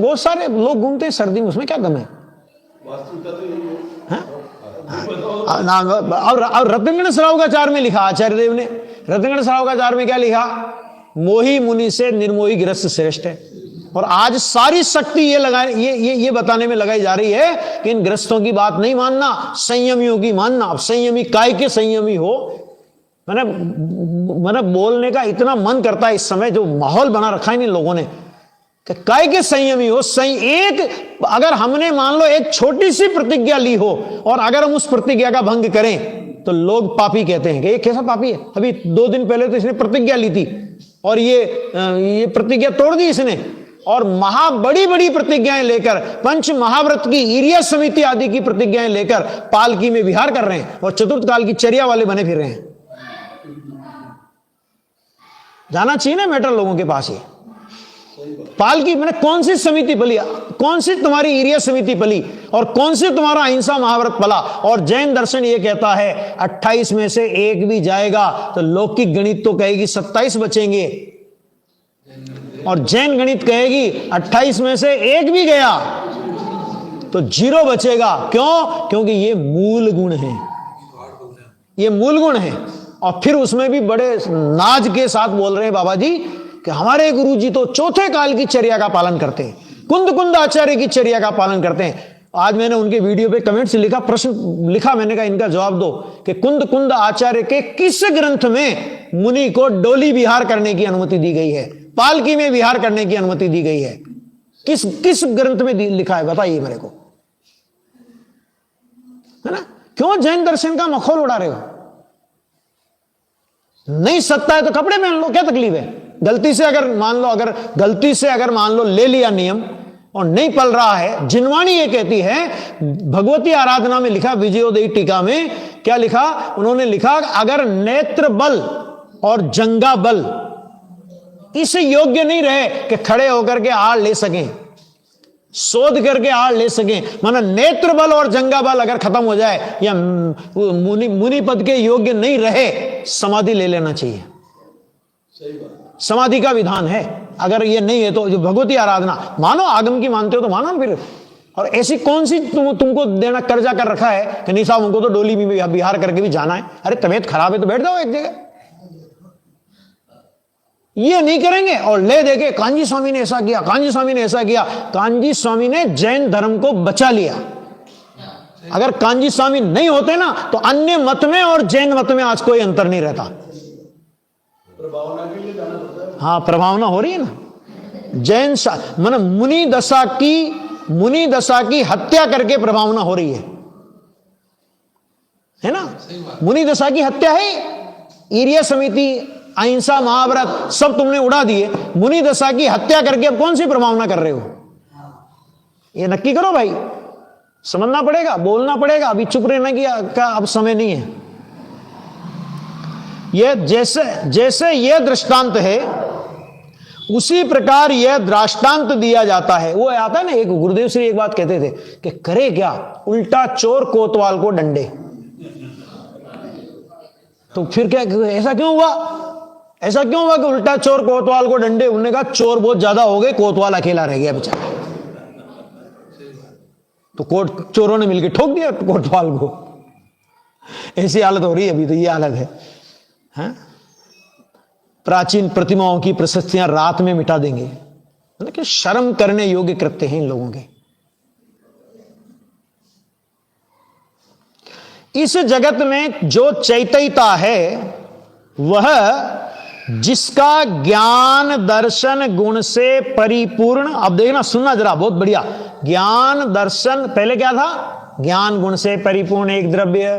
बहुत सारे लोग घूमते हैं सर्दी में, उसमें क्या गम है? और रत्नगण श्रावकाचार में लिखा, आचार्य देव ने रत्नगण श्रावकाचार में क्या लिखा? मोही मुनि से निर्मोही गृहस्थ श्रेष्ठ है। और आज सारी शक्ति ये बताने में लगाई जा रही है कि इन गृहस्थों की बात नहीं मानना, संयमियों की मानना। अब संयमी काय के संयमी हो? मैंने बोलने का इतना मन करता है इस समय, जो माहौल बना रखा है इन लोगों ने, कि काय के संयमी हो? एक अगर हमने मान लो एक छोटी सी प्रतिज्ञा ली हो और अगर हम उस प्रतिज्ञा का भंग करें तो लोग पापी कहते हैं कि ये कैसा पापी है? अभी 2 दिन पहले तो इसने प्रतिज्ञा ली थी और ये प्रतिज्ञा तोड़ दी इसने, और बड़ी बड़ी प्रतिज्ञाएं लेकर, पंच महाव्रत की, ईर्या समिति आदि की प्रतिज्ञाएं लेकर पालकी में विहार कर रहे हैं और चतुर्थ काल की चर्या वाले बने फिर रहे हैं। जाना चाहिए ना मैटर लोगों के पास। ये पालकी मैंने कौन सी समिति पली, कौन सी तुम्हारी ईर्या समिति पली और कौन सी तुम्हारा अहिंसा महाव्रत पला? और जैन दर्शन ये कहता है 28 में से एक भी जाएगा तो लौकिक गणित तो कहेगी 27 बचेंगे, और जैन गणित कहेगी 28 में से एक भी गया तो 0 बचेगा। क्यों? क्योंकि ये मूल गुण है, ये मूल गुण है। और फिर उसमें भी बड़े नाज के साथ बोल रहे हैं बाबा जी कि हमारे गुरु जी तो चौथे काल की चर्या का पालन करते हैं, कुंद आचार्य की चर्या का पालन करते हैं। आज मैंने उनके वीडियो पे कमेंट से लिखा, प्रश्न लिखा, मैंने कहा इनका जवाब दो कि कुंद आचार्य के किस ग्रंथ में मुनि को डोली विहार करने की अनुमति दी गई है, पालकी में विहार करने की अनुमति दी गई है? किस ग्रंथ में लिखा है? बताइए मेरे को, है ना? क्यों जैन दर्शन का मखौल उड़ा रहे हो? नहीं सत्ता है तो कपड़े पहन लो, क्या तकलीफ है? गलती से अगर मान लो ले लिया नियम और नहीं पल रहा है। जिनवाणी ये कहती है, भगवती आराधना में लिखा, विजयोदयी टीका में क्या लिखा? उन्होंने लिखा अगर नेत्र बल और जंगा बल इस योग्य नहीं रहे कि खड़े होकर के आड़ ले सकें, शोध करके आड़ ले सकें, माना नेत्र बल और जंगा बल अगर खत्म हो जाए या मुनि पद के योग्य नहीं रहे, समाधि ले लेना चाहिए। समाधि का विधान है। अगर ये नहीं है तो जो भगवती आराधना मानो, आगम की मानते हो तो मानो फिर। और ऐसी कौन सी तुमको देना कर्जा कर रखा है कि नहीं साहब उनको तो डोली में विहार करके भी जाना है? अरे तबीयत खराब है तो बैठ जाओ एक जगह। ये नहीं करेंगे और ले देके कांजी स्वामी ने ऐसा किया, कांजी स्वामी ने ऐसा किया। कांजी स्वामी ने जैन धर्म को बचा लिया। अगर कांजी स्वामी नहीं होते ना तो अन्य मत में और जैन मत में आज कोई अंतर नहीं रहता। हाँ, प्रभावना हो रही है ना। जैन मन मुनि दशा की हत्या करके प्रभावना हो रही है ना? मुनि दशा की हत्या है। ईर्या समिति, अहिंसा महाव्रत सब तुमने उड़ा दिए, मुनि दशा की हत्या करके अब कौन सी प्रभावना कर रहे हो? ये नक्की करो भाई, समझना पड़ेगा, बोलना पड़ेगा। अभी चुप रहने का अब समय नहीं है। यह जैसे यह दृष्टांत है उसी प्रकार यह दृष्टांत दिया जाता है। वो आता है ना, एक गुरुदेव श्री एक बात कहते थे कि करे क्या, उल्टा चोर कोतवाल को डंडे। तो फिर क्या, ऐसा क्यों हुआ? ऐसा क्यों हुआ कि उल्टा चोर कोतवाल को डंडे? उन्होंने कहा चोर बहुत ज्यादा हो गए, कोतवाल अकेला रह गया बेचारा। तो चोरों ने मिलकर ठोक दिया कोतवाल को। ऐसी हालत हो रही है अभी, तो ये हालत है। हाँ? प्राचीन प्रतिमाओं की प्रशस्तियां रात में मिटा देंगे। मतलब कि शर्म करने योग्य कृत्य हैं इन लोगों के। इस जगत में जो चैतन्यता है वह जिसका ज्ञान दर्शन गुण से परिपूर्ण, अब देखना सुनना जरा, बहुत बढ़िया। ज्ञान दर्शन, पहले क्या था? ज्ञान गुण से परिपूर्ण एक द्रव्य,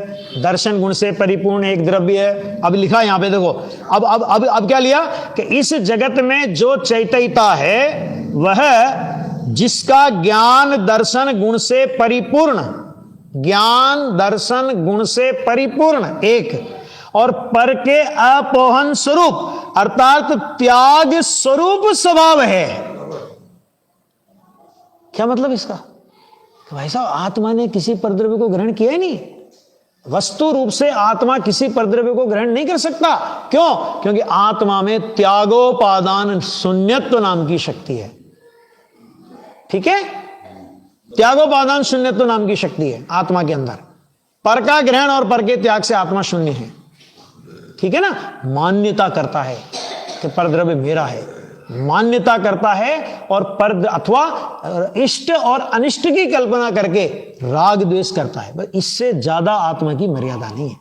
दर्शन गुण से परिपूर्ण एक द्रव्य। अब लिखा यहां पे देखो, अब क्या लिया कि इस जगत में जो चैतन्यता है वह जिसका ज्ञान दर्शन गुण से परिपूर्ण, ज्ञान दर्शन गुण से परिपूर्ण एक, और पर के अपोहन स्वरूप अर्थात त्याग स्वरूप स्वभाव है। क्या मतलब इसका? भाई साहब, आत्मा ने किसी परद्रव्य को ग्रहण किया ही नहीं। वस्तु रूप से आत्मा किसी परद्रव्य को ग्रहण नहीं कर सकता। क्यों? क्योंकि आत्मा में त्यागोपादान शून्यत्व नाम की शक्ति है। ठीक है, त्यागोपादान शून्यत्व नाम की शक्ति है आत्मा के अंदर। पर का ग्रहण और पर के त्याग से आत्मा शून्य है, ठीक है ना। मान्यता करता है कि परद्रव्य मेरा है, मान्यता करता है, और पर अथवा इष्ट और अनिष्ट की कल्पना करके राग द्वेष करता है। बस इससे ज्यादा आत्मा की मर्यादा नहीं है,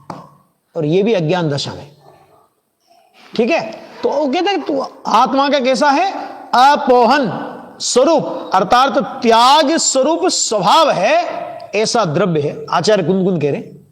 और यह भी अज्ञान दशा में, ठीक है। तो वो कहते हैं तू आत्मा का कैसा है, अपोहन स्वरूप अर्थात त्याग स्वरूप स्वभाव है, ऐसा द्रव्य है। आचार्य कुंद कह रहे हैं